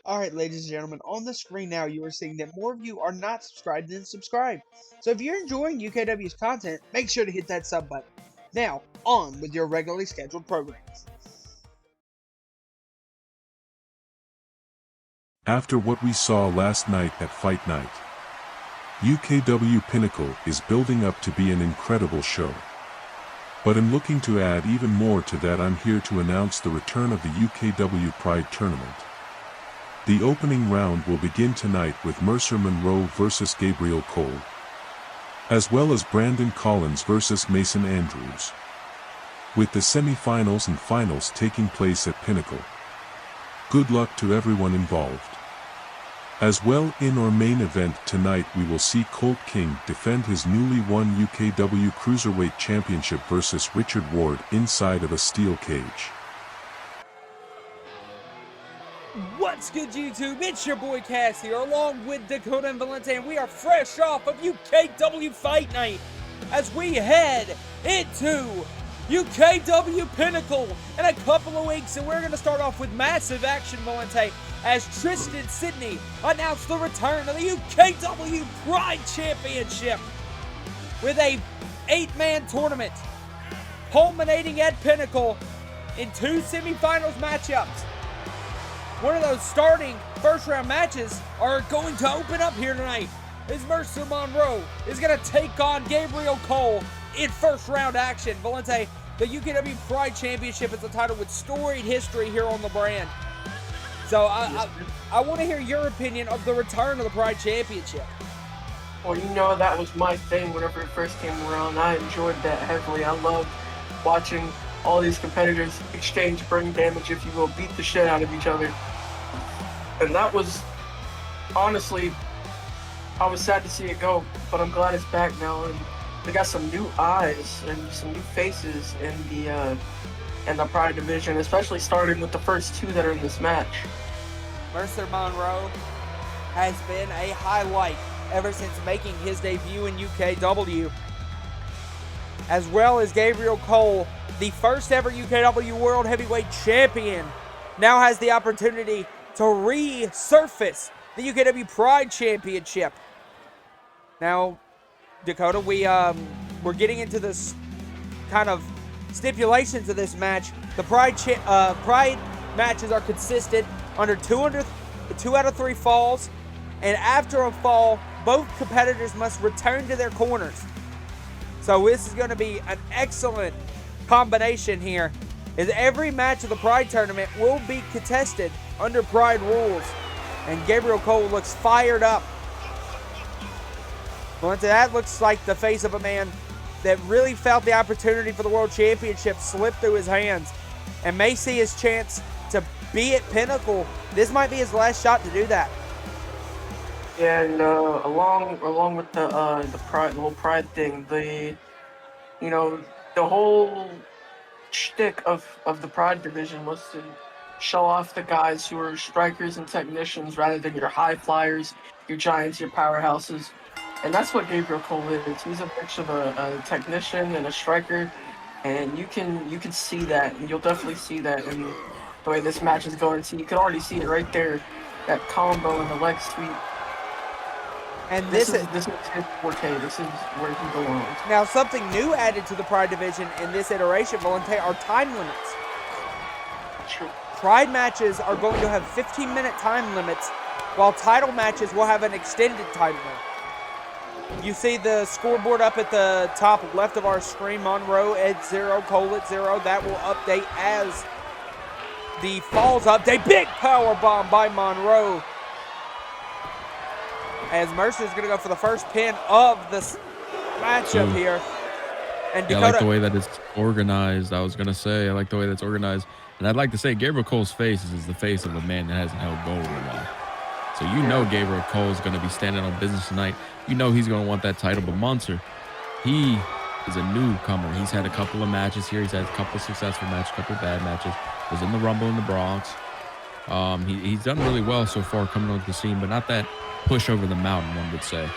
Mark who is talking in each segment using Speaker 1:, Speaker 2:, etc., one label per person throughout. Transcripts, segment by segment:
Speaker 1: Alright, ladies and gentlemen, on the screen now you are seeing that more of you are not subscribed than subscribed. So if you're enjoying UKW's content, make sure to hit that sub button. Now, on with your regularly scheduled programs.
Speaker 2: After what we saw last night at Fight Night, UKW Pinnacle is building up to be an incredible show. But in looking to add even more to that, I'm here to announce the return of the UKW Pride Tournament. The opening round will begin tonight with Mercer Monroe vs. Gabriel Cole, as well as Brandon Collins vs. Mason Andrews, with the semi-finals and finals taking place at Pinnacle. Good luck to everyone involved. As well, in our main event tonight we will see Colt King defend his newly won UKW Cruiserweight Championship versus Richard Ward inside of a steel cage.
Speaker 3: What's good, YouTube? It's your boy Cass here, along with Dakota and Valente, and we are fresh off of UKW Fight Night as we head into UKW Pinnacle in a couple of weeks, and we're going to start off with massive action, Valente, as Tristan Sidney announced the return of the UKW Pride Championship with a 8-man tournament culminating at Pinnacle in 2 semifinals matchups. One of those starting first-round matches are going to open up here tonight, as Mercer Monroe is going to take on Gabriel Cole in first-round action. Valente, the UKW Pride Championship is a title with storied history here on the brand. So I want to hear your opinion of the return of the Pride Championship.
Speaker 4: Well, you know that was my thing whenever it first came around. I enjoyed that heavily. I loved watching all these competitors exchange brain damage, if you will, beat the shit out of each other. And that was, honestly, I was sad to see it go, but I'm glad it's back now. And we got some new eyes and some new faces in the Pride division, especially starting with the first 2 that are in this match.
Speaker 3: Mercer Monroe has been a highlight ever since making his debut in UKW, as well as Gabriel Cole, the first ever UKW World Heavyweight Champion, now has the opportunity to resurface the UKW Pride Championship. Now, Dakota, we're getting into this kind of stipulations of this match. The Pride matches are consistent under 2 out of 3 falls, and after a fall, both competitors must return to their corners. So this is going to be an excellent combination here, as every match of the Pride tournament will be contested under Pride rules, and Gabriel Cole looks fired up. Well, that looks like the face of a man that really felt the opportunity for the World Championship slip through his hands and may see his chance to be at Pinnacle. This might be his last shot to do that.
Speaker 4: And along with the whole Pride thing, the whole shtick of the Pride division was to show off the guys who are strikers and technicians rather than your high flyers, your giants, your powerhouses. And that's what Gabriel Cole is. He's a mix of a technician and a striker, and you can see that, and you'll definitely see that in the way this match is going. So you can already see it right there, that combo and the leg sweep.
Speaker 3: And
Speaker 4: this is his forte. This is where he belongs.
Speaker 3: Now, something new added to the Pride division in this iteration, Valente, are time limits.
Speaker 4: True.
Speaker 3: Pride matches are going to have 15-minute time limits, while title matches will have an extended time limit. You see the scoreboard up at the top left of our screen, Monroe at 0, Cole at 0. That will update as the falls update. Big power bomb by Monroe, as Mercer's going to go for the first pin of this matchup here. And Dakota,
Speaker 5: I like the way that it's organized. I was going to say, I like the way that's organized. And I'd like to say Gabriel Cole's face is the face of a man that hasn't held gold in a while. So you know Gabriel Cole is going to be standing on business tonight. You know he's going to want that title. But Monster, he is a newcomer. He's had a couple of matches here. He's had a couple of successful matches, a couple of bad matches. Was in the Rumble in the Bronx. He's done really well so far coming onto the scene, but not that push over the mountain, one would say.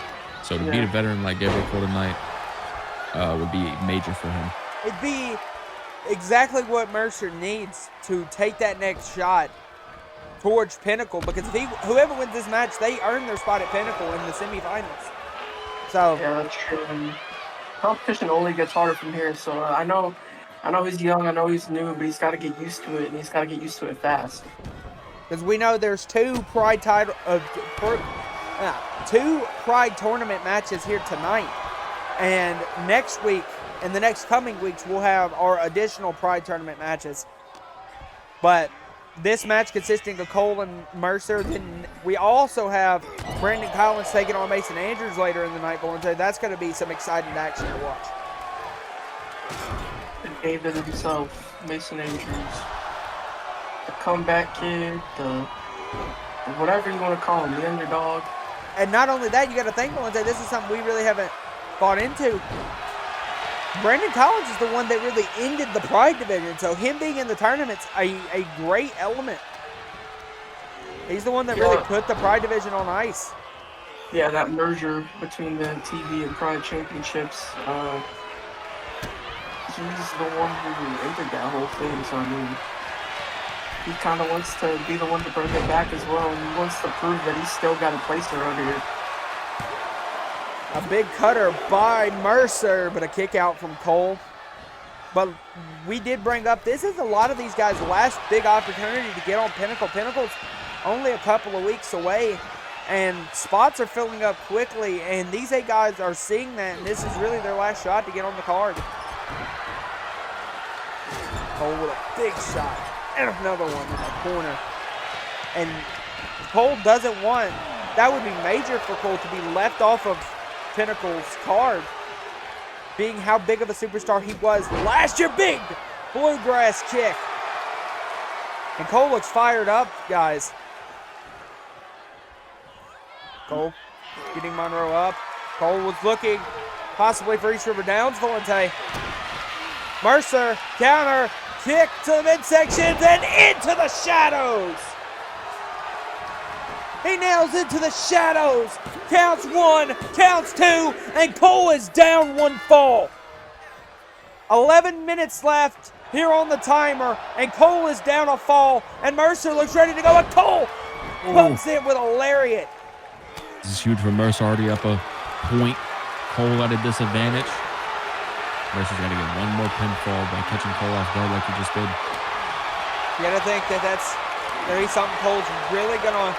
Speaker 5: So to beat a veteran like Gabriel Cole tonight would be major for him.
Speaker 3: It'd be exactly what Mercer needs to take that next shot towards Pinnacle, because if whoever wins this match, they earn their spot at Pinnacle in the semifinals. So
Speaker 4: Yeah, that's true. And competition only gets harder from here. So I know he's young. I know he's new, but he's got to get used to it, and he's got to get used to it fast.
Speaker 3: because we know there's two Pride tournament matches here tonight, and next week and the next coming weeks we'll have our additional Pride tournament matches. But this match consisting of Cole and Mercer, then we also have Brandon Collins taking on Mason Andrews later in the night, going to that's going to be some exciting action to watch.
Speaker 4: The David himself, Mason Andrews, the comeback kid, the whatever you want to call him, the underdog.
Speaker 3: And not only that, you got to think, Valente, this is something we really haven't bought into. Brandon Collins is the one that really ended the Pride division, so him being in the tournament's a great element. He's the one that really put the Pride division on ice.
Speaker 4: Yeah, that merger between the TV and Pride championships. He's the one who ended that whole thing, so I mean, he kind of wants to be the one to bring it back as well, and he wants to prove that he's still got a place around here.
Speaker 3: A big cutter by Mercer, but a kick out from Cole. But we did bring up, this is a lot of these guys' last big opportunity to get on Pinnacle. Pinnacle's only a couple of weeks away, and spots are filling up quickly, and these 8 guys are seeing that, and this is really their last shot to get on the card. Cole with a big shot, and another one in the corner. And Cole doesn't want, that would be major for Cole to be left off of Pinnacle's card, being how big of a superstar he was last year. Big bluegrass kick. And Cole looks fired up, guys. Cole getting Monroe up. Cole was looking possibly for East River Downs, Valente. Mercer, counter, kick to the midsections and into the shadows. He nails into the shadows. Counts 1, counts 2, and Cole is down 1 fall. 11 minutes left here on the timer, and Cole is down a fall, and Mercer looks ready to go, and Cole pumps it with a lariat.
Speaker 5: This is huge for Mercer, already up a point. Cole at a disadvantage. Mercer's got to get one more pinfall by catching Cole off guard like he just did.
Speaker 3: You got to think that that's going to be something Cole's really going to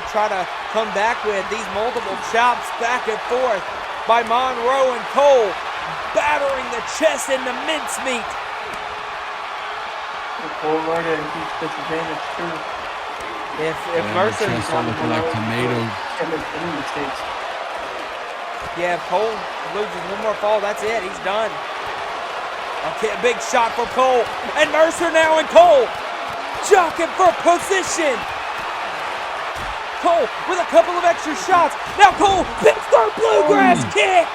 Speaker 3: try to come back with. These multiple chops back and forth by Monroe and Cole, battering the chest into mincemeat.
Speaker 4: Cole right in, keeps disadvantage too.
Speaker 3: If Mercer is
Speaker 5: looking like tomato.
Speaker 3: Yeah, if Cole loses one more fall, that's it. He's done. Okay, a big shot for Cole. And Mercer now, and Cole jockeying for position. Cole with a couple of extra shots. Now Cole, Pittsburgh bluegrass kick.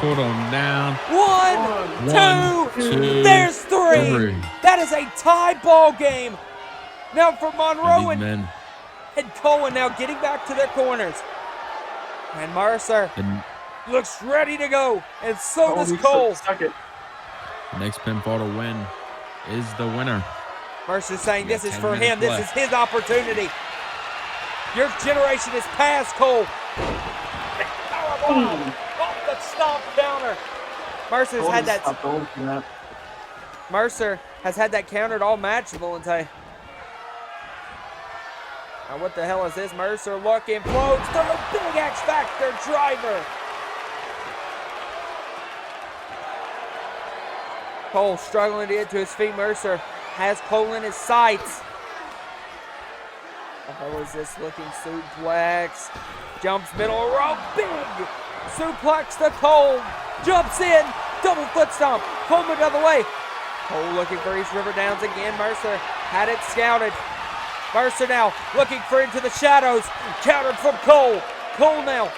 Speaker 5: Put him down.
Speaker 3: One, two. There's 3. That is a tie ball game. Now for Monroe and Cole, and now getting back to their corners. And Mercer looks ready to go, and so does Cole.
Speaker 5: The next pinfall to win is the winner.
Speaker 3: Mercer's saying this is for him. This is his opportunity. Your generation is past, Cole. Off the stomp counter. Mercer has had that countered all match, Valente. Now what the hell is this? Mercer looking, floats through, big X Factor driver. Cole struggling to get to his feet. Mercer has Cole in his sights. What the hell is this looking suplex? Jumps middle rope, big suplex to Cole. Jumps in, double foot stomp. Cole moved out of the way. Cole looking for East River Downs again. Mercer had it scouted. Mercer now looking for into the shadows. Countered from Cole. Cole now.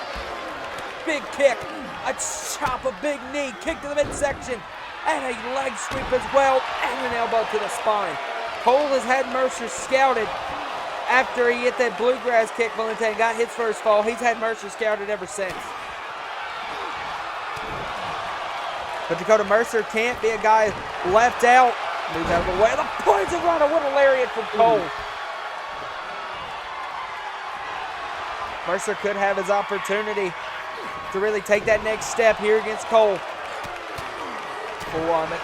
Speaker 3: Big kick. A chop, a big knee. Kick to the midsection. And a leg sweep as well. And an elbow to the spine. Cole has had Mercer scouted after he hit that bluegrass kick. Valente got his first fall. He's had Mercer scouted ever since. But Dakota Mercer can't be a guy left out Moves out of the way. The poison runner. What a lariat from Cole. Mercer could have his opportunity to really take that next step here against Cole. Forearm it.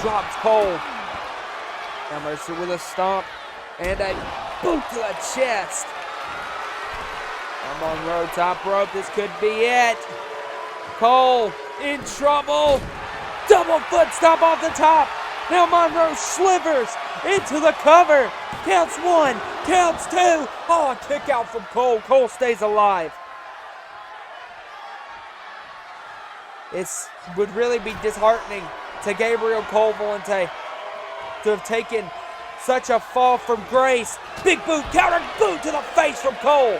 Speaker 3: Drops Cole. Now Mercer with a stomp and a boot to the chest. Monroe top rope. This could be it. Cole in trouble. Double foot stomp off the top. Now Monroe slivers into the cover. Counts 1, counts 2. Oh, a kick out from Cole. Cole stays alive. This would really be disheartening to Gabriel Cole Volante to have taken such a fall from grace. Big boot, counter boot to the face from Cole.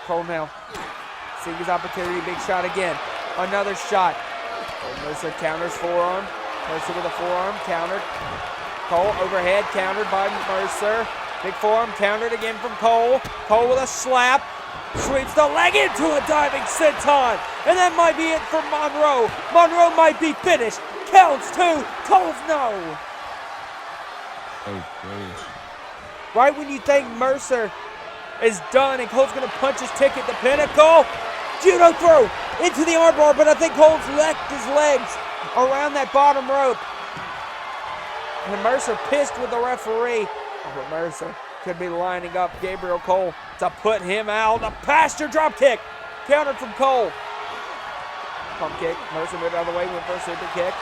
Speaker 3: Cole now seeing his opportunity. Big shot again. Another shot. Mercer counters forearm. Mercer with a forearm countered. Cole overhead countered by Mercer. Big forearm countered again from Cole. Cole with a slap. Sweeps the leg into a diving senton. And that might be it for Monroe. Monroe might be finished. Counts 2. Cole's no.
Speaker 5: Oh, gross.
Speaker 3: Right when you think Mercer is done and Cole's going to punch his ticket to Pinnacle. Judo throw into the armbar, but I think Cole's left his legs around that bottom rope. And Mercer pissed with the referee. Oh, but Mercer could be lining up Gabriel Cole to put him out. A pasture drop kick. Countered from Cole. Pump kick. Mercer moved out of the way. Went for a super kick.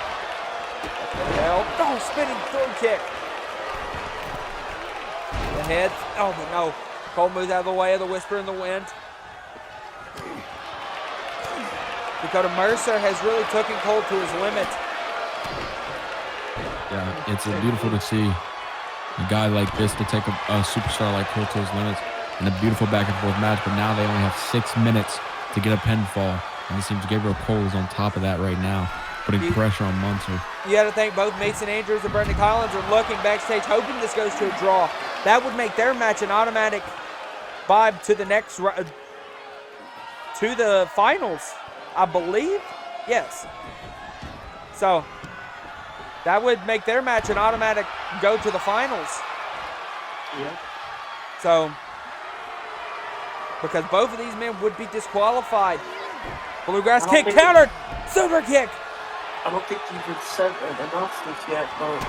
Speaker 3: Held. Oh, spinning through kick. The head. Oh, but no. Cole moves out of the way of the whisper in the wind. Dakota Mercer has really taken Cole to his limit.
Speaker 5: Yeah, it's beautiful to see a guy like this to take a superstar like Cole to his limits in a beautiful back and forth match, but now they only have 6 minutes to get a pinfall. And it seems Gabriel Cole is on top of that right now, putting pressure on Munzer.
Speaker 3: You got to think both Mason Andrews and Brendan Collins are looking backstage, hoping this goes to a draw. That would make their match an automatic vibe to the next to the finals, I believe. Yes. So that would make their match an automatic go to the finals.
Speaker 4: Yeah.
Speaker 3: So because both of these men would be disqualified. Bluegrass kick countered. Super kick.
Speaker 4: I don't think you've announced this yet, but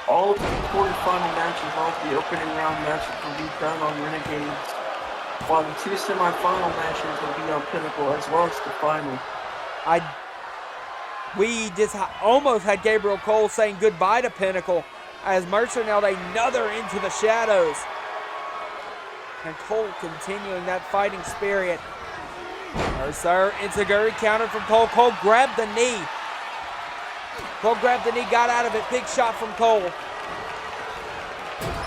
Speaker 4: all of the quarterfinal matches, all of the opening round matches will be done on Renegades, while the 2 semifinal matches will be on Pinnacle, as well as the final.
Speaker 3: We just almost had Gabriel Cole saying goodbye to Pinnacle as Mercer nailed another into the shadows. And Cole continuing that fighting spirit. Mercer enziguri countered from Cole. Cole grabbed the knee. Cole grabbed the knee, got out of it. Big shot from Cole.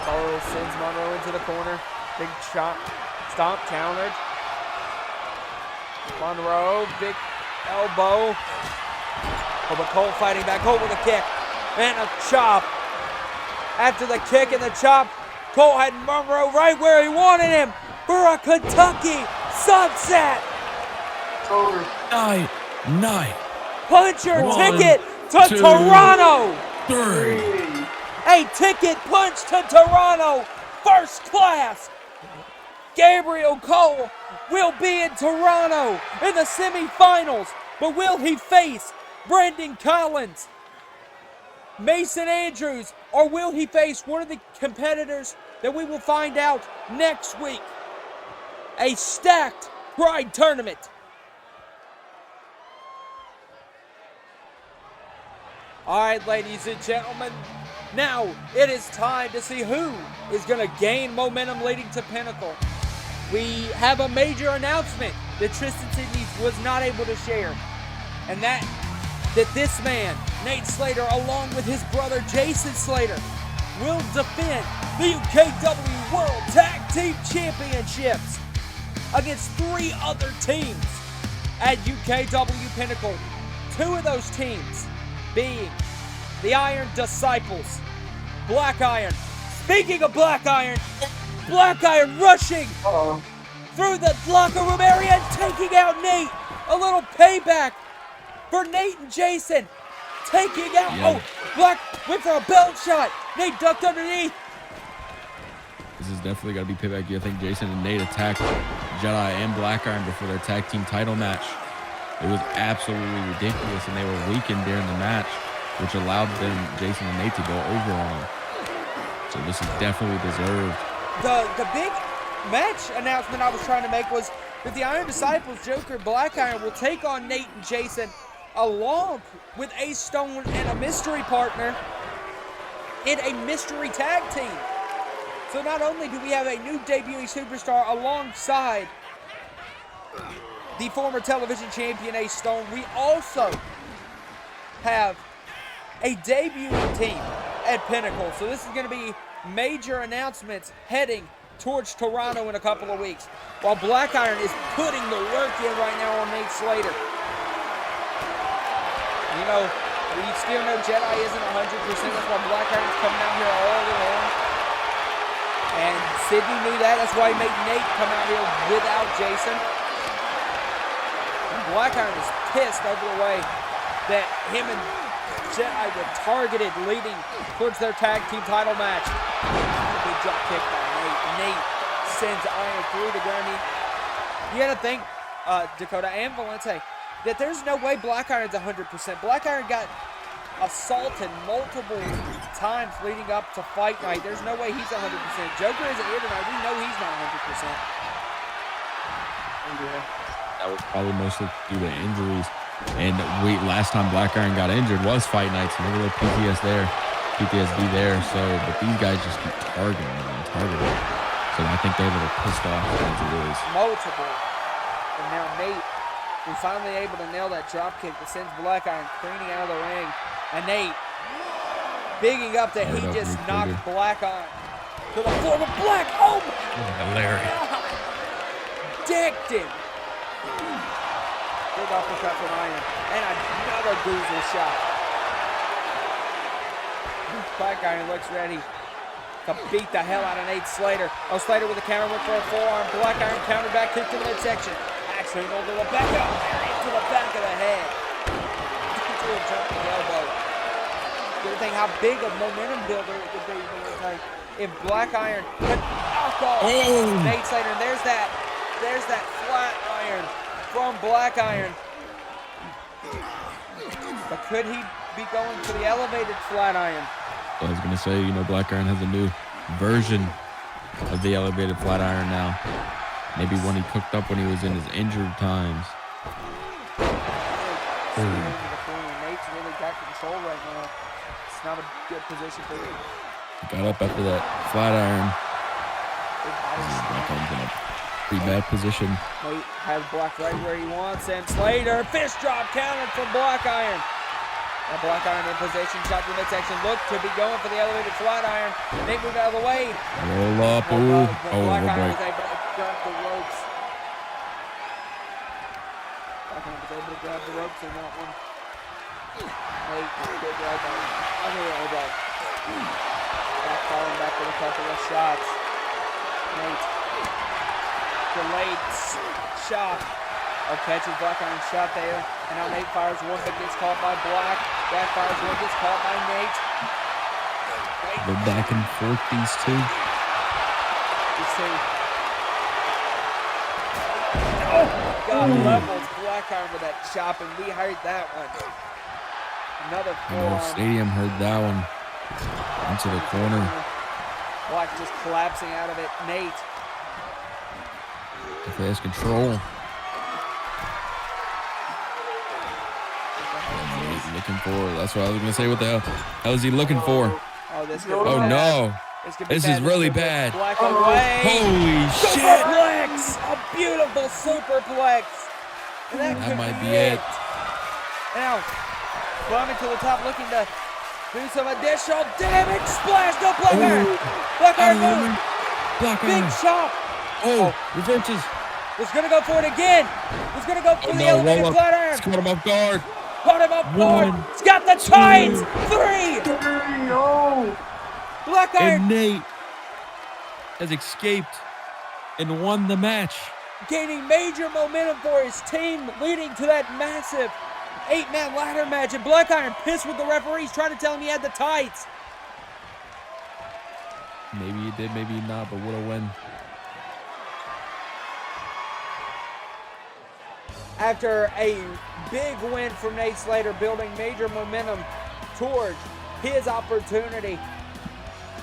Speaker 3: Cole sends Monroe into the corner. Big shot. Stomp countered. Monroe, big elbow. Oh, but Cole fighting back. Cole with a kick and a chop. After the kick and the chop, Cole had Monroe right where he wanted him for a Kentucky sunset.
Speaker 4: Over.
Speaker 5: Nine.
Speaker 3: Punch your
Speaker 5: 1,
Speaker 3: ticket to
Speaker 5: 2,
Speaker 3: Toronto.
Speaker 5: 3.
Speaker 3: A ticket punch to Toronto, first class. Gabriel Cole will be in Toronto in the semifinals, but will he face Brendan Collins, Mason Andrews, or will he face one of the competitors that we will find out next week? A stacked Pride tournament. All right, ladies and gentlemen, now it is time to see who is going to gain momentum leading to Pinnacle. We have a major announcement that Tristan Sidney was not able to share, and that this man, Nate Slater, along with his brother Jason Slater, will defend the UKW World Tag Team Championships against 3 other teams at UKW Pinnacle. 2 of those teams being the Iron Disciples, Black Iron. Speaking of Black Iron rushing through the locker room area and taking out Nate. A little payback for Nate and Jason. Taking out,
Speaker 5: Yeah.
Speaker 3: oh, Black went for a belt shot. Nate ducked underneath.
Speaker 5: This is definitely got to be payback. I think Jason and Nate attacked Jedi and Black Iron before their tag team title match. It was absolutely ridiculous, and they were weakened during the match, which allowed them, Jason and Nate, to go over on them. So this is definitely deserved.
Speaker 3: The big match announcement I was trying to make was that the Iron Disciples, Joker and Black Iron, will take on Nate and Jason along with Ace Stone and a mystery partner in a mystery tag team. So not only do we have a new debuting superstar alongside the former television champion Ace Stone, we also have a debuting team at Pinnacle. So this is going to be major announcements heading towards Toronto in a couple of weeks, while Black Iron is putting the work in right now on Nate Slater. You know, we still know Jedi isn't 100%. That's why Black Iron's coming out here all alone. And Sydney knew that. That's why he made Nate come out here without Jason. And Black Iron is pissed over the way that him and Jedi were targeted leading towards their tag team title match. Big drop kick by Nate. Nate sends Iron through the ground. You gotta think, Dakota and Valente, that there's no way Black Iron's 100%. Black Iron got assaulted multiple times leading up to fight night. There's no way he's 100%. Joker isn't here tonight. We know he's not 100%.
Speaker 5: Yeah. That was probably mostly due to injuries. And last time Black Iron got injured was fight nights. And a little PTSD there. So, but these guys just keep targeting him and targeting him. So I think they're a little pissed off as it is.
Speaker 3: Multiple. And now Nate was finally able to nail that drop kick that sends Black Iron careening out of the ring. And Nate, bigging up that he just knocked Black Iron to the floor. But Black, oh my
Speaker 5: Hilarious.
Speaker 3: God, decked him. Big uppercut from Iron. And another Goozle shot. Black Iron looks ready to beat the hell out of Nate Slater. Oh, Slater with a counter, went for a forearm. Black Iron counter back, kick to the midsection. Axe handle to the back of into the back of the head. To a jumping elbow. Good thing how big a momentum builder it would be if Black Iron could knock off Nate Slater. And there's that flat iron from Black Iron. But could he be going for the elevated flat iron?
Speaker 5: I was going to say, you know, Black Iron has a new version of the elevated flat iron now. Maybe one he cooked up when he was in his injured times.
Speaker 3: Nate's really got control right now. It's not a good position for him.
Speaker 5: He got up after that flat iron. Black Iron's in a pretty bad position.
Speaker 3: Nate has Black right where he wants him. Slater, fist drop counter from Black Iron. And Black Iron in position, shot to the midsection, look to be going for the elevated flat iron. Nate moved out of the way.
Speaker 5: Roll up, ooh.
Speaker 3: Black
Speaker 5: we'll
Speaker 3: Iron
Speaker 5: break.
Speaker 3: was able to grab the ropes. Black Iron was able to grab the ropes in that one. Nate, good elbow. Other elbow. Black falling back with a couple of shots. Nate, delayed shot. Oh, catches Black Iron shot there. And now Nate fires one but gets caught by Black. Black fires one, gets caught by Nate.
Speaker 5: They're back and forth, these two.
Speaker 3: You see. Oh, God, levels Black Iron with that chop, and we heard that one. Another
Speaker 5: The whole
Speaker 3: forearm.
Speaker 5: stadium heard that one. Into the corner.
Speaker 3: Black just collapsing out of it. Nate.
Speaker 5: If he has control. Looking for. That's what I was gonna say. What the hell is he looking for?
Speaker 3: Oh, this could be
Speaker 5: Oh
Speaker 3: bad.
Speaker 5: no! This is really
Speaker 3: could be
Speaker 5: bad.
Speaker 3: Black away.
Speaker 5: Holy shit!
Speaker 3: Superplex! A beautiful superplex. And
Speaker 5: That might be it.
Speaker 3: Now, climbing to the top, looking to do some additional damage. Splash to Black Iron. Black Iron move.
Speaker 5: Black
Speaker 3: Big
Speaker 5: Iron.
Speaker 3: chop.
Speaker 5: Oh, reverses.
Speaker 3: Was gonna go for it again. Was gonna go for the
Speaker 5: No,
Speaker 3: elevated
Speaker 5: roll
Speaker 3: flat
Speaker 5: up.
Speaker 3: iron.
Speaker 5: It's caught him off guard.
Speaker 3: Caught him up guard.
Speaker 5: One,
Speaker 3: He's got the tines. Three.
Speaker 4: No!
Speaker 3: Black Iron.
Speaker 5: And Nate has escaped and won the match.
Speaker 3: gaining major momentum for his team, leading to that massive 8-man ladder match. And Black Iron pissed with the referees, trying to tell him he had the tights.
Speaker 5: Maybe he did, maybe not, but what a win.
Speaker 3: After a big win from Nate Slater, building major momentum towards his opportunity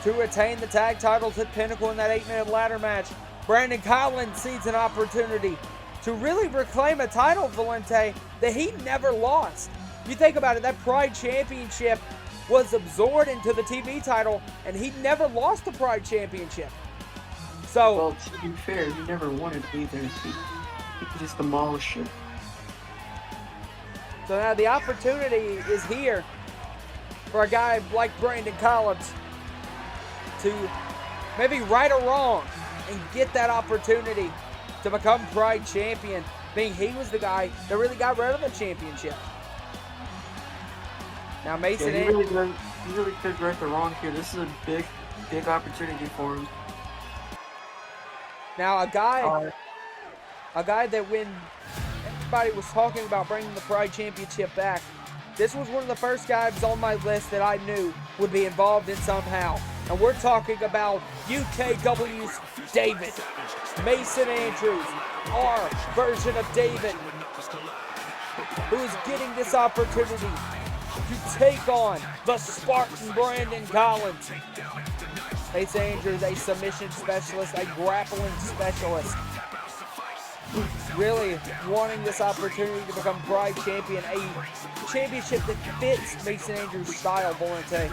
Speaker 3: to retain the tag titles at Pinnacle in that 8-man ladder match, Brandon Collins sees an opportunity to really reclaim a title, Valente, that he never lost. If you think about it, that Pride Championship was absorbed into the TV title, and he never lost the Pride Championship. So,
Speaker 4: well, to be fair, he never won it either. He just demolished it.
Speaker 3: So now the opportunity is here for a guy like Brandon Collins to maybe right or wrong and get that opportunity to become Pride Champion, being he was the guy that really got rid of the championship. Now Mason,
Speaker 4: yeah, he really could right the wrong here. This is a big opportunity for him.
Speaker 3: Now a guy that when everybody was talking about bringing the Pride Championship back, this was one of the first guys on my list that I knew would be involved in somehow. And we're talking about UKW's David. Mason Andrews, our version of David, who is getting this opportunity to take on the Spartan Brandon Collins. Mason Andrews, a submission specialist, a grappling specialist, really wanting this opportunity to become Pride Champion, a championship that fits Mason Andrews' style, Volante.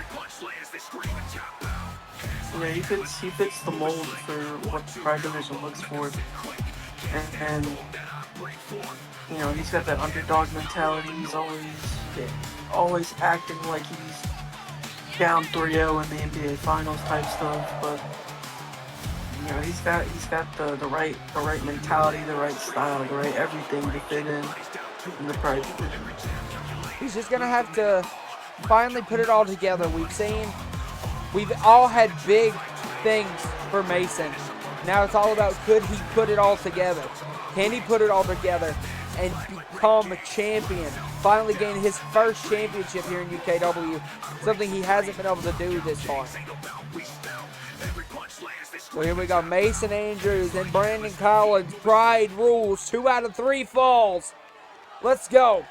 Speaker 4: Yeah, he fits the mold for what the Pride division looks for, and you know, he's got that underdog mentality. He's always acting like he's down 3-0 in the NBA Finals type stuff, but you know, he's got the right mentality, the right style, the right everything to fit in the Pride division.
Speaker 3: He's just gonna have to finally put it all together. We've all had big things for Mason. Now it's all about, could he put it all together? Can he put it all together and become a champion? Finally gain his first championship here in UKW, something he hasn't been able to do this far. So here we go, Mason Andrews and Brandon Collins. Pride rules, 2 out of 3 falls. Let's go.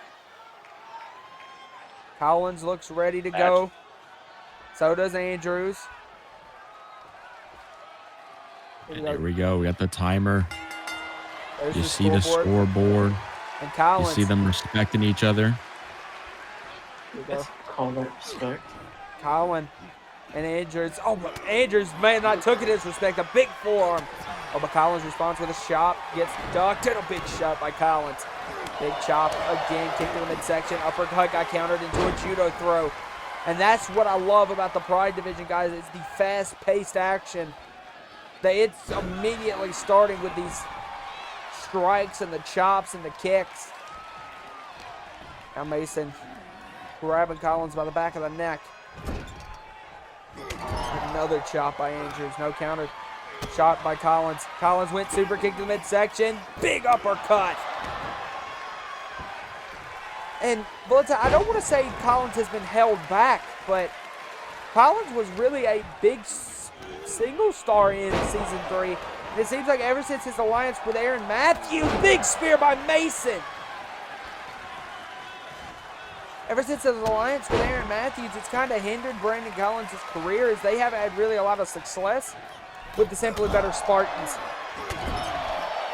Speaker 3: Collins looks ready to go. So does Andrews.
Speaker 5: There we go. We got the timer.
Speaker 3: There's
Speaker 5: you see the scoreboard.
Speaker 3: And Collins.
Speaker 5: You see them respecting each other.
Speaker 4: Let's call that respect.
Speaker 3: Collins and Andrews. Oh, but Andrews may have not took it as respect. A big forearm. Oh, but Collins responds with a chop. Gets ducked and a big shot by Collins. Big chop again. Kick to the midsection. Uppercut got countered into a judo throw. And that's what I love about the Pride division, guys. It's the fast-paced action. It's immediately starting with these strikes and the chops and the kicks. Now Mason grabbing Collins by the back of the neck. Another chop by Andrews. No counter. Shot by Collins. Collins went super kick to the midsection. Big uppercut. And I don't want to say Collins has been held back, but Collins was really a big single star in Season 3. And it seems like ever since his alliance with Aaron Matthews, big spear by Mason. Ever since his alliance with Aaron Matthews, it's kind of hindered Brandon Collins' career, as they haven't had really a lot of success with the Simply Better Spartans.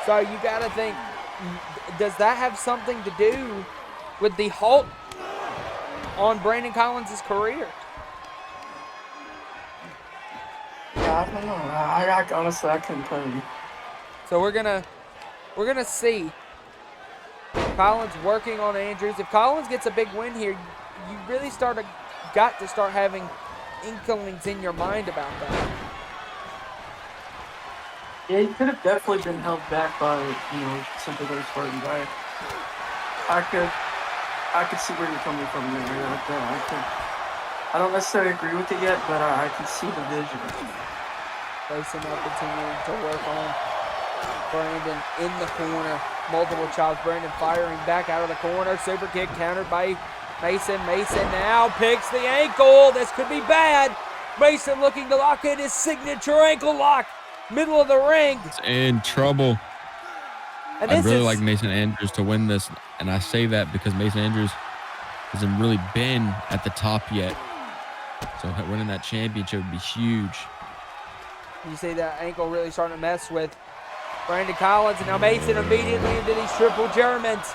Speaker 3: So you got to think, does that have something to do with the halt on Brandon Collins' career?
Speaker 4: Yeah, I don't know. I honestly, I couldn't tell you.
Speaker 3: So we're gonna see Collins working on Andrews. If Collins gets a big win here, you really got to start having inklings in your mind about that.
Speaker 4: Yeah, he could have definitely been held back by, Simply Better Spartans. I could see where you're coming from there. I don't necessarily agree with it yet, but I can see the vision.
Speaker 3: Mason will continue to work on Brandon in the corner. Multiple chops. Brandon firing back out of the corner. Super kick countered by Mason. Mason now picks the ankle. This could be bad. Mason looking to lock in his signature ankle lock. Middle of the ring.
Speaker 5: It's in trouble.
Speaker 3: And
Speaker 5: I'd really like Mason Andrews to win this. And I say that because Mason Andrews hasn't really been at the top yet. So winning that championship would be huge.
Speaker 3: You see that ankle really starting to mess with Brandon Collins. And now Mason immediately into these triple Germans.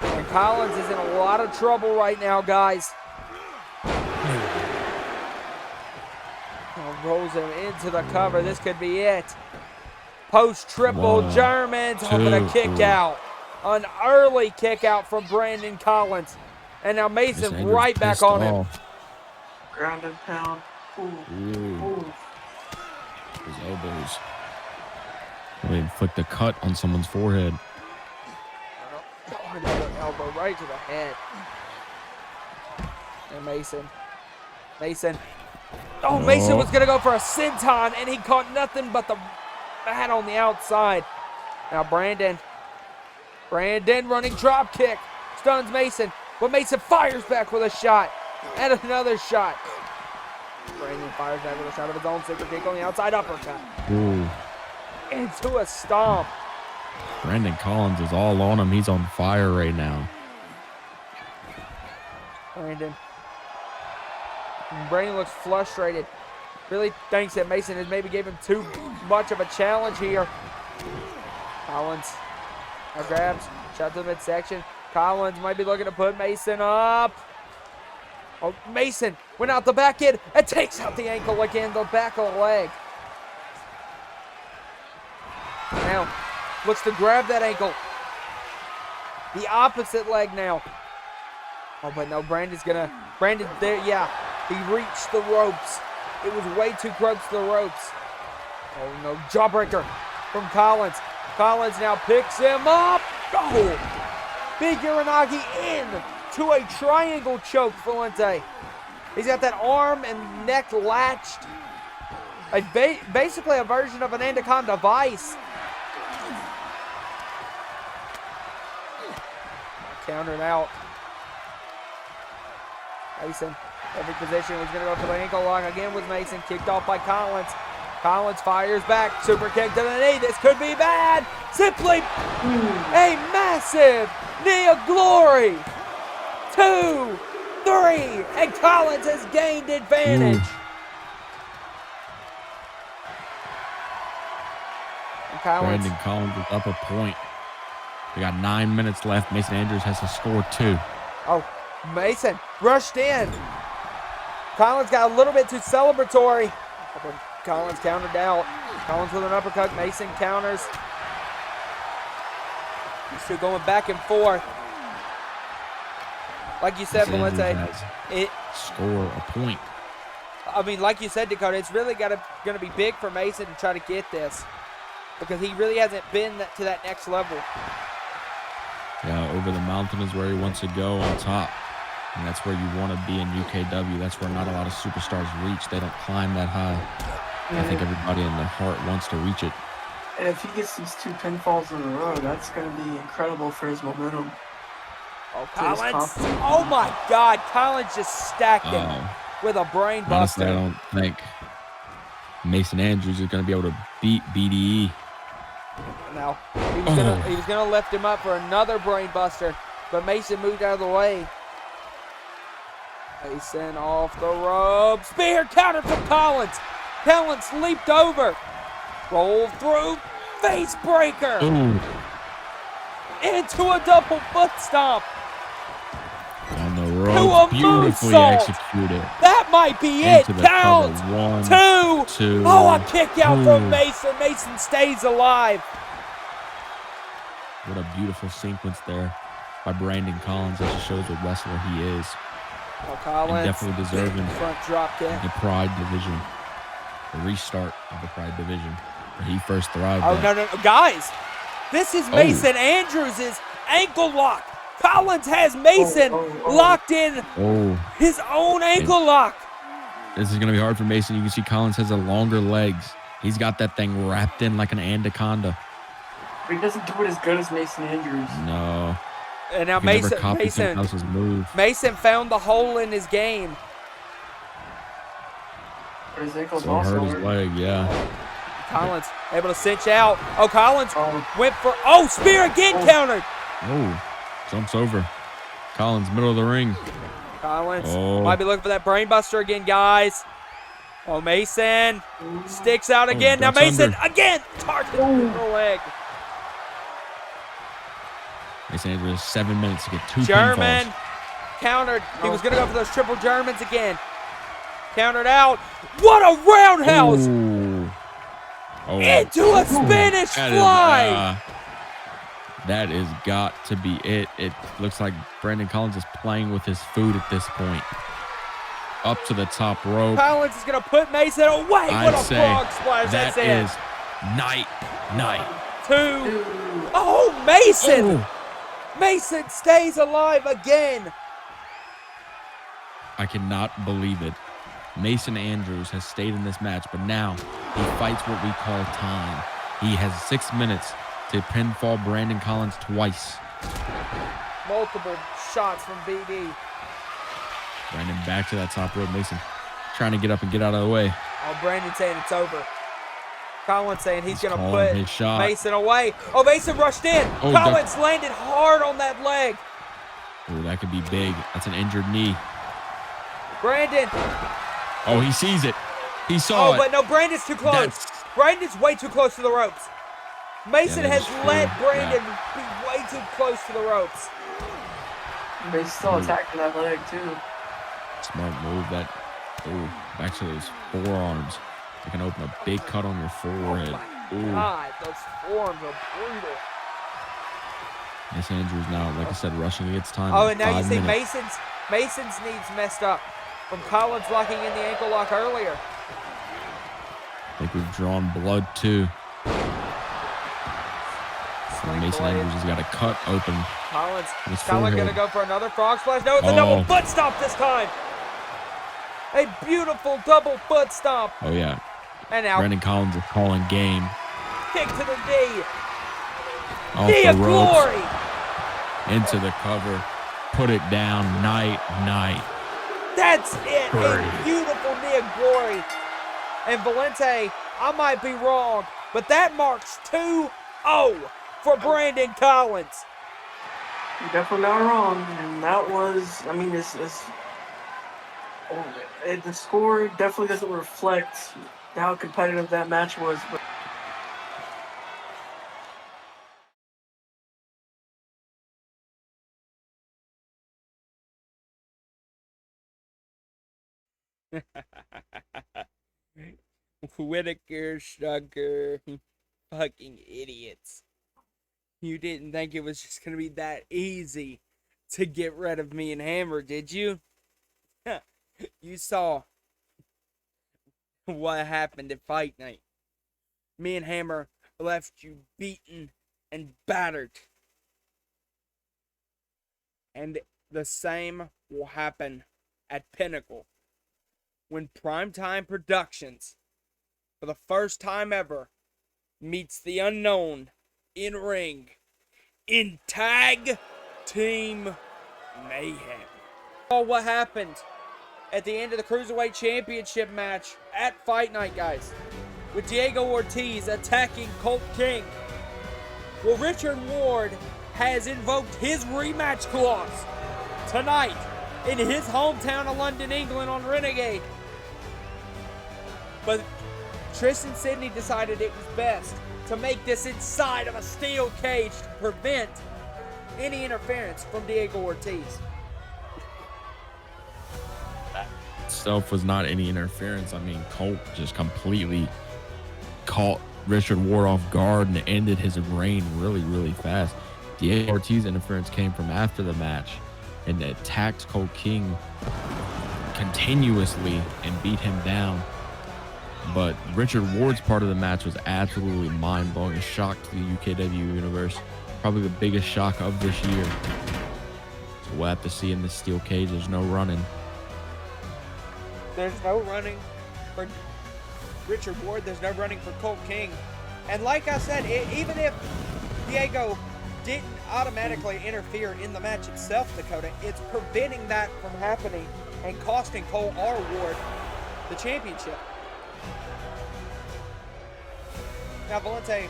Speaker 3: And Collins is in a lot of trouble right now, guys. Rolls him into the cover. This could be it. Post triple Germans. Hoping a kick out. An early kick out from Brandon Collins. And now Mason right back on him.
Speaker 4: Ground and pound. Ooh.
Speaker 5: His elbows. They inflict a cut on someone's forehead.
Speaker 3: Another elbow right to the head. And Mason. Oh, Mason was going to go for a senton, and he caught nothing but the mat on the outside. Now Brandon running drop kick. Stuns Mason, but Mason fires back with a shot. And another shot. Brandon fires back with a shot of his own super kick on the outside uppercut.
Speaker 5: Ooh.
Speaker 3: Into a stomp.
Speaker 5: Brandon Collins is all on him. He's on fire right now.
Speaker 3: Brandon looks frustrated. Really thinks that Mason has maybe gave him too much of a challenge here. Collins now grabs, shot to the midsection. Collins might be looking to put Mason up. Oh, Mason went out the back end and takes out the ankle again, the back of the leg. Now, looks to grab that ankle. The opposite leg now. Oh, but no, Brandon there, yeah. He reached the ropes. It was way too close to the ropes. Oh, no, jawbreaker from Collins. Collins now picks him up. Oh, big Uranagi in to a triangle choke for Valente. He's got that arm and neck latched. Basically a version of an Anaconda Vice. Countered out. Mason, perfect position. He's going to go for the ankle lock again with Mason. Kicked off by Collins. Collins fires back. Super kick to the knee. This could be bad. Simply a massive knee of glory. 2, 3, and Collins has gained advantage.
Speaker 5: Brandon Collins is up a point. We got 9 minutes left. Mason Andrews has to score 2.
Speaker 3: Oh, Mason rushed in. Collins got a little bit too celebratory. Collins countered out. Collins with an uppercut. Mason counters. These two going back and forth. Like you said, Valente,
Speaker 5: score a point.
Speaker 3: I mean, like you said, Dakota, it's really going to be big for Mason to try to get this because he really hasn't been to that next level.
Speaker 5: Yeah, over the mountain is where he wants to go on top. And that's where you want to be in UKW. That's where not a lot of superstars reach. They don't climb that high. I think everybody in their heart wants to reach it.
Speaker 4: And if he gets these 2 pinfalls in a row, that's going to be incredible for his momentum.
Speaker 3: Oh, Collins. Oh, my God. Collins just stacked him with a brain buster.
Speaker 5: Honestly, I don't think Mason Andrews is going to be able to beat BDE.
Speaker 3: Now, he was gonna lift him up for another brain buster, but Mason moved out of the way. Mason off the rope. Spear counter from Collins. Collins leaped over. Roll through. Face breaker. Into a double foot stomp.
Speaker 5: On the rope. Beautifully executed.
Speaker 3: That might be it. Count.
Speaker 5: 1, 2.
Speaker 3: Oh, a kick out from Mason. Mason stays alive.
Speaker 5: What a beautiful sequence there by Brandon Collins. That just shows what wrestler he is.
Speaker 3: Oh, Collins.
Speaker 5: And definitely deserving
Speaker 3: front drop kick.
Speaker 5: The Pride division. The restart of the Pride division. Where he first thrived.
Speaker 3: Oh, no. Guys, this is Mason Andrews' ankle lock. Collins has Mason locked in his own ankle lock.
Speaker 5: This is going to be hard for Mason. You can see Collins has the longer legs. He's got that thing wrapped in like an anaconda.
Speaker 4: But he doesn't do it as good as Mason Andrews.
Speaker 5: No.
Speaker 3: And now
Speaker 5: He never copied someone else's move.
Speaker 3: Mason found the hole in his game.
Speaker 4: But his ankle's
Speaker 5: So
Speaker 4: also
Speaker 5: hurt his leg, yeah.
Speaker 3: Collins able to cinch out. Oh, Collins went for, spear again, countered.
Speaker 5: Oh, jumps over. Collins, middle of the ring.
Speaker 3: Collins might be looking for that brainbuster again, guys. Oh, Mason sticks out again. Now Mason again targeted the leg.
Speaker 5: Mason Andrews 7 minutes to get 2
Speaker 3: German
Speaker 5: pinfalls.
Speaker 3: countered. He was going to go for those triple Germans again. Countered out. What a roundhouse!
Speaker 5: Ooh. Oh,
Speaker 3: Into a Spanish fly.
Speaker 5: That is got to be it. It looks like Brandon Collins is playing with his food at this point. Up to the top rope.
Speaker 3: Collins is going to put Mason away. What a frog splash. That's it.
Speaker 5: That is night.
Speaker 3: 2. Oh, Mason. Mason stays alive again.
Speaker 5: I cannot believe it. Mason Andrews has stayed in this match, but now he fights what we call time. He has 6 minutes to pinfall Brandon Collins twice.
Speaker 3: Multiple shots from BD.
Speaker 5: Brandon back to that top rope. Mason trying to get up and get out of the way.
Speaker 3: Oh, Brandon saying it's over. Collins saying he's going to put
Speaker 5: his shot.
Speaker 3: Mason away. Oh, Mason rushed in. Collins landed hard on that leg.
Speaker 5: Oh, that could be big. That's an injured knee.
Speaker 3: Brandon.
Speaker 5: Oh, he sees it. He saw it.
Speaker 3: Oh, but no, Brandon's too close. Brandon's way too close to the ropes. Mason has let Brandon be way too close to the ropes.
Speaker 4: But he's still attacking that leg, too.
Speaker 5: Smart move. Back to those forearms. They can open a big cut on your forehead.
Speaker 3: Oh my God, those forearms are brutal.
Speaker 5: Mason Andrews now, like I said, rushing against time.
Speaker 3: Oh, and now you see Mason's knees messed up from Collins locking in the ankle lock earlier.
Speaker 5: I think we've drawn blood too. So Mason Andrews has got a cut open.
Speaker 3: Collins going to go for another frog splash. No, it's a double foot stomp this time. A beautiful double foot stomp.
Speaker 5: Oh, yeah.
Speaker 3: And now
Speaker 5: Brandon Collins is calling game.
Speaker 3: Kick to the knee.
Speaker 5: Off
Speaker 3: knee
Speaker 5: the
Speaker 3: of
Speaker 5: ropes,
Speaker 3: glory.
Speaker 5: Into the cover. Put it down. Night.
Speaker 3: That's it. A beautiful knee of glory. And Valente, I might be wrong, but that marks 2-0 for Brandon Collins.
Speaker 4: You're definitely not wrong. And that was, I mean, the score definitely doesn't reflect how competitive that match was. But
Speaker 3: Whitaker, Sugar, fucking idiots. You didn't think it was just going to be that easy to get rid of me and Hammer, did you? You saw what happened at Fight Night. Me and Hammer left you beaten and battered. And the same will happen at Pinnacle when Primetime Productions, for the first time ever, meets the unknown in ring in tag team mayhem. Oh, what happened at the end of the Cruiserweight Championship match at Fight Night, guys, with Diego Ortiz attacking Colt King. Well, Richard Ward has invoked his rematch clause tonight in his hometown of London, England on Renegade. But Tristan Sidney decided it was best to make this inside of a steel cage to prevent any interference from Diego Ortiz.
Speaker 5: That itself was not any interference. I mean, Colt just completely caught Richard Ward off guard and ended his reign really fast. Diego Ortiz interference came from after the match and attacked Colt King continuously and beat him down. But Richard Ward's part of the match was absolutely mind-blowing, a shock to the UKW universe. Probably the biggest shock of this year. So we'll have to see in this steel cage. There's no running.
Speaker 3: There's no running for Richard Ward. There's no running for Colt King. And like I said, even if Diego didn't automatically interfere in the match itself, Dakota, it's preventing that from happening and costing Cole or Ward the championship. Now, Valente,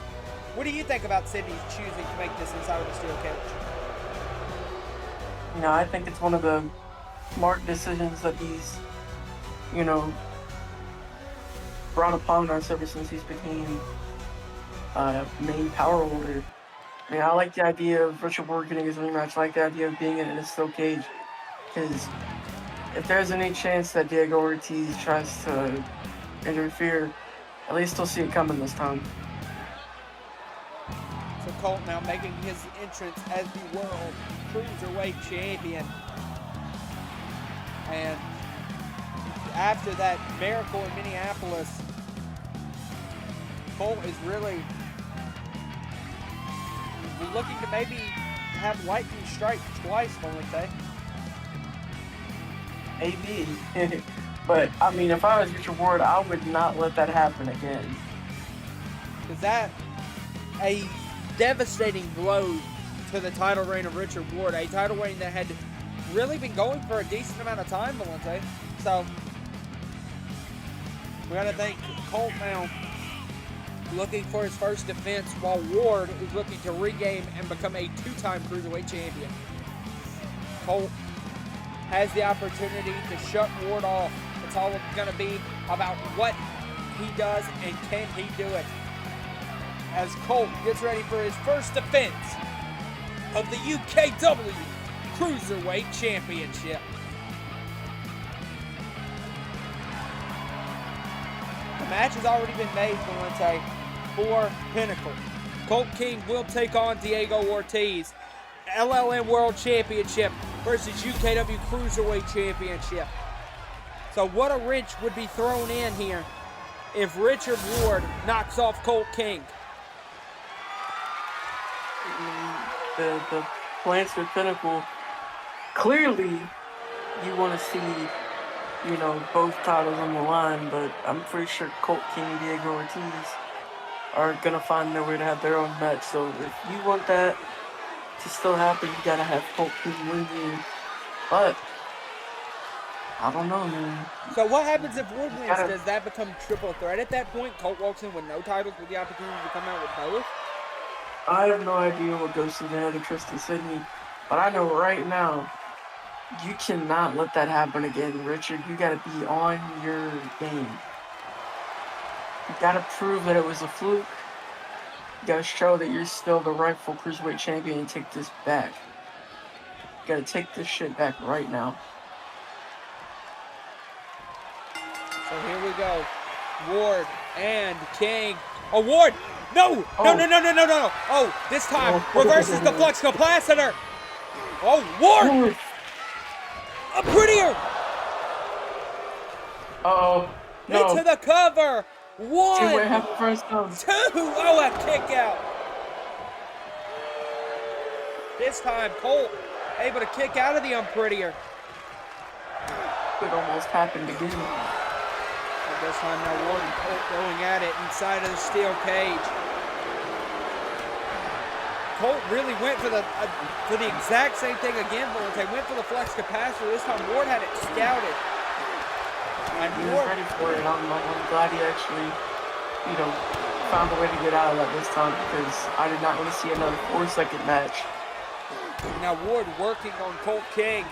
Speaker 3: what do you think about Sydney choosing to make this inside of the steel cage?
Speaker 4: You know, I think it's one of the smart decisions that he's, you know, brought upon us ever since he's became main power holder. I mean, I like the idea of Richard Ward getting his rematch. I like the idea of being in a steel cage. Because if there's any chance that Diego Ortiz tries to interfere, at least he'll see it coming this time.
Speaker 3: So Colt now making his entrance as the World Cruiserweight Champion. And after that miracle in Minneapolis, Colt is really looking to maybe have lightning strike twice, Valente.
Speaker 4: Maybe. But, I mean, if I was Richard Ward, I would not let that happen again.
Speaker 3: Is that a devastating blow to the title reign of Richard Ward? A title reign that had really been going for a decent amount of time, Valente. So, we gotta thank Colt now, looking for his first defense, while Ward is looking to regain and become a two-time Cruiserweight Champion. Colt has the opportunity to shut Ward off. It's all going to be about what he does and can he do it. As Colt gets ready for his first defense of the UKW Cruiserweight Championship. The match has already been made, Valente, for Pinnacle. Colt King will take on Diego Ortiz. LLM World Championship versus UKW Cruiserweight Championship. So what a wrench would be thrown in here if Richard Ward knocks off Colt King.
Speaker 4: The plans for Pinnacle, clearly you want to see, you know, both titles on the line, but I'm pretty sure Colt King and Diego Ortiz are going to find their way to have their own match. So if you want that to still happen, you got to have Colt King win here. But I don't know, man.
Speaker 3: So what happens if Ward wins? Does that become triple threat at that point? Colt walks in with no titles with the opportunity to come out with both?
Speaker 4: I have no idea what goes through the head of Tristan Sidney, but I know right now, you cannot let that happen again, Richard. You got to be on your game. You got to prove that it was a fluke. You got to show that you're still the rightful Cruiserweight Champion and take this back. You got to take this shit back right now.
Speaker 3: So here we go. Ward and King. Oh, Ward! No! No. Oh, this time reverses the flux capacitor. Oh, Ward! A prettier!
Speaker 4: Uh-oh. No.
Speaker 3: Into the cover. One.
Speaker 4: See what happened first time.
Speaker 3: Two. Oh, a kick out. This time, Colt able to kick out of the unprettier.
Speaker 4: It almost happened again.
Speaker 3: And this time now Ward and Colt going at it inside of the steel cage. Colt really went for the exact same thing again, but they went for the flex capacitor. This time Ward had it scouted. And
Speaker 4: he was ready for it. I'm glad he actually, you know, found a way to get out of that this time, because I did not want to see another 4-second match.
Speaker 3: Now Ward working on Colt King.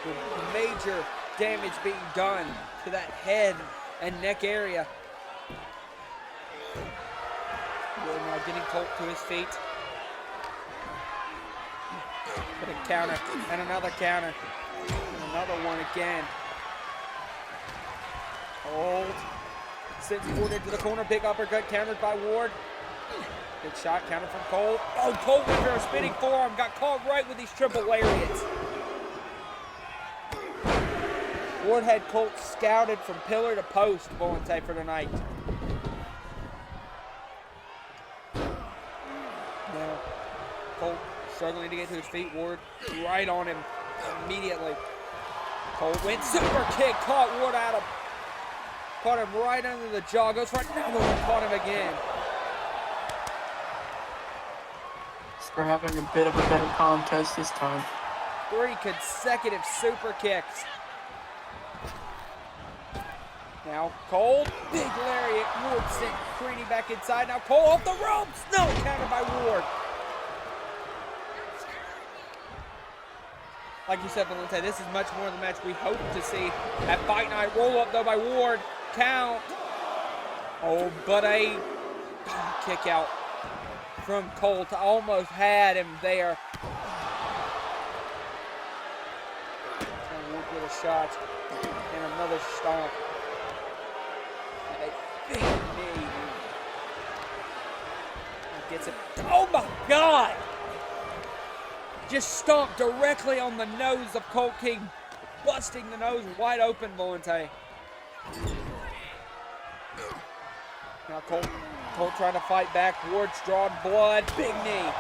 Speaker 3: With major damage being done to that head and neck area. Ward now getting Colt to his feet. Put a counter and another counter. And another one again. Hold. Sends Ward into the corner. Big uppercut countered by Ward. Good shot countered from Colt. Oh, Colt with her spinning forearm. Got caught right with these triple lariats. Ward had Colt scouted from pillar to post, Valente, for tonight. Now, Colt struggling to get to his feet. Ward right on him immediately. Colt went super kick, caught Ward out of. Caught him right under the jaw, goes for another one, caught him again.
Speaker 4: They're having a bit of a better contest this time.
Speaker 3: 3 consecutive super kicks. Now Cole, big lariat. Ward sent Creedy back inside. Now Cole off the ropes. No, counter by Ward. Like you said, Valente, this is much more the match we hope to see at Fight Night. Roll up though by Ward. Count. Oh, but a kick out from Colt. Almost had him there. And Ward with a shot and another stomp. And a big knee. And gets it. Oh my God! Just stomped directly on the nose of Colt King, busting the nose wide open, Valente. Now Colt trying to fight back. Ward's drawing blood. Big knee.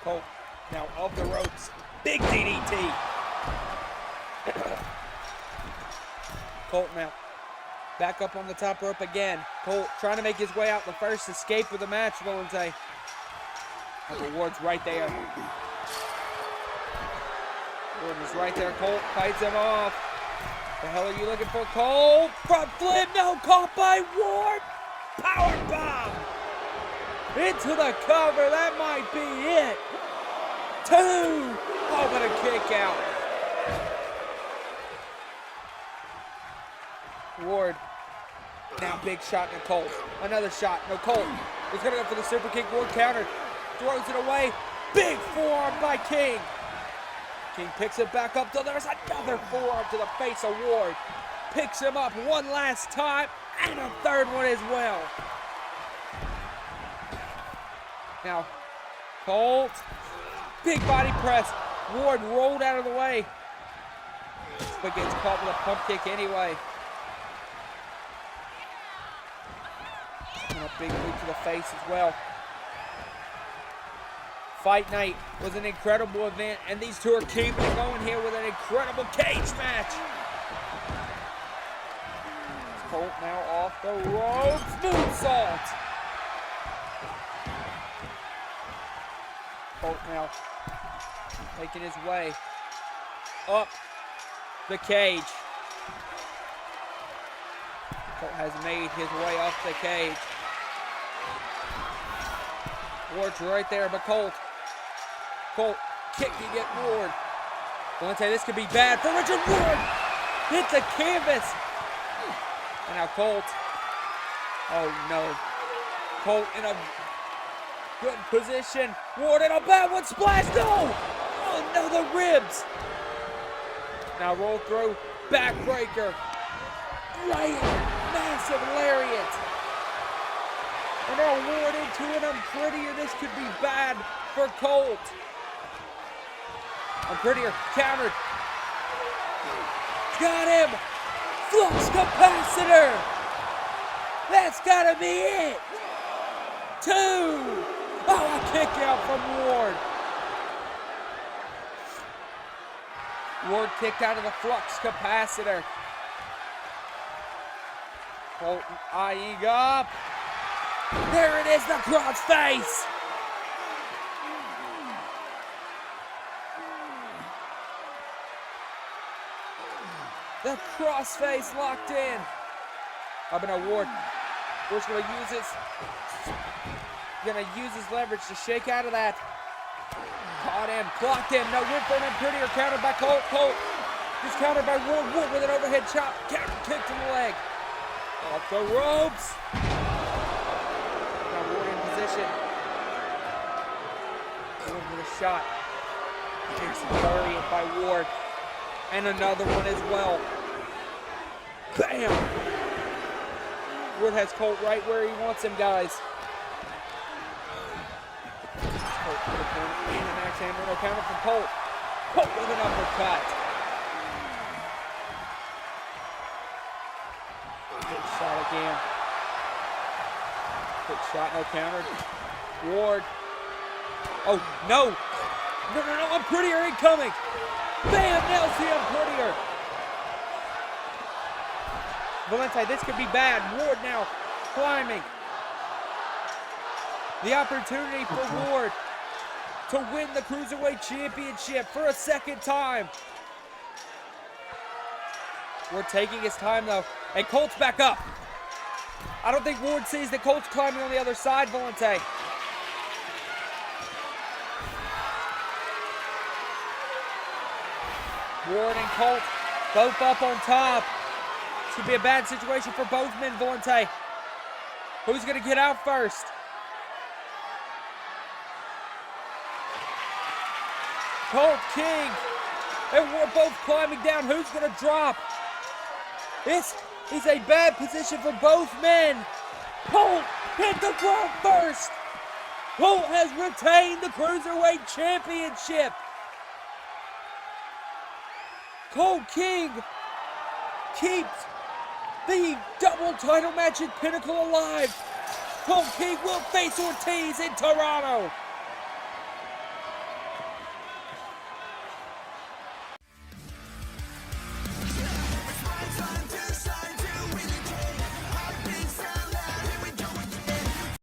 Speaker 3: Colt now off the ropes. Big DDT. Colt now back up on the top rope again. Colt trying to make his way out, the first escape of the match, Valente. Ward's right there. Ward is right there. Colt fights him off. The hell are you looking for, Colt? Front flip, no, caught by Ward. Power bomb. Into the cover, that might be it. 2. Oh, but a kick out. Ward. Now big shot to Colt. Another shot. No, Colt is going to go for the super kick. Ward countered. Throws it away. Big forearm by King. King picks it back up. So there's another forearm to the face of Ward. Picks him up one last time. And a third one as well. Now, Colt. Big body press. Ward rolled out of the way. But gets caught with a pump kick anyway. And a big boot to the face as well. Fight Night was an incredible event, and these two are keeping it going here with an incredible cage match. Colt now off the ropes. Moonsault. Colt now making his way up the cage. Colt has made his way up the cage. Ward's right there, but Colt kicking at Ward. Valente, this could be bad for Richard. Ward hit the canvas. And now Colt. Oh no. Colt in a good position. Ward in a bad one. Splash. No. Oh no, the ribs. Now roll through. Backbreaker. Right. Massive lariat. And now Ward into an Unprettier. This could be bad for Colt. Unprettier countered. Got him. Flux capacitor. That's gotta be it. 2. Oh, a kick out from Ward. Ward kicked out of the flux capacitor. Colt eyeing up. There it is, the cross face. The crossface locked in. Up in a Ward. Ward's gonna use his leverage to shake out of that. Caught him, clocked him. No, went for an Unprettier, countered by Colt. Colt is countered by Ward. Ward with an overhead chop. Counter kick to the leg. Off the ropes. Now Ward in position. Ward with a shot. Takes the lariat by Ward. And another one as well. Bam! Ward has Colt right where he wants him, guys. Colt with a corner and an axe hammer. No counter from Colt. Colt with an uppercut. Good shot again. Good shot, no counter. Ward. Oh, no. No, I'm prettier incoming. Bam, nails the Unprettier. Valente, this could be bad. Ward now climbing. The opportunity for Ward to win the Cruiserweight Championship for a second time. Ward taking his time though, and Colt's back up. I don't think Ward sees that Colt's climbing on the other side, Valente. Ward and Colt both up on top. This could be a bad situation for both men, Valente. Who's gonna get out first? Colt, King, and Ward both climbing down. Who's gonna drop? This is a bad position for both men. Colt hit the ground first. Colt has retained the Cruiserweight Championship. Colt King keeps the double title match at Pinnacle alive. Colt King will face Ortiz in Toronto.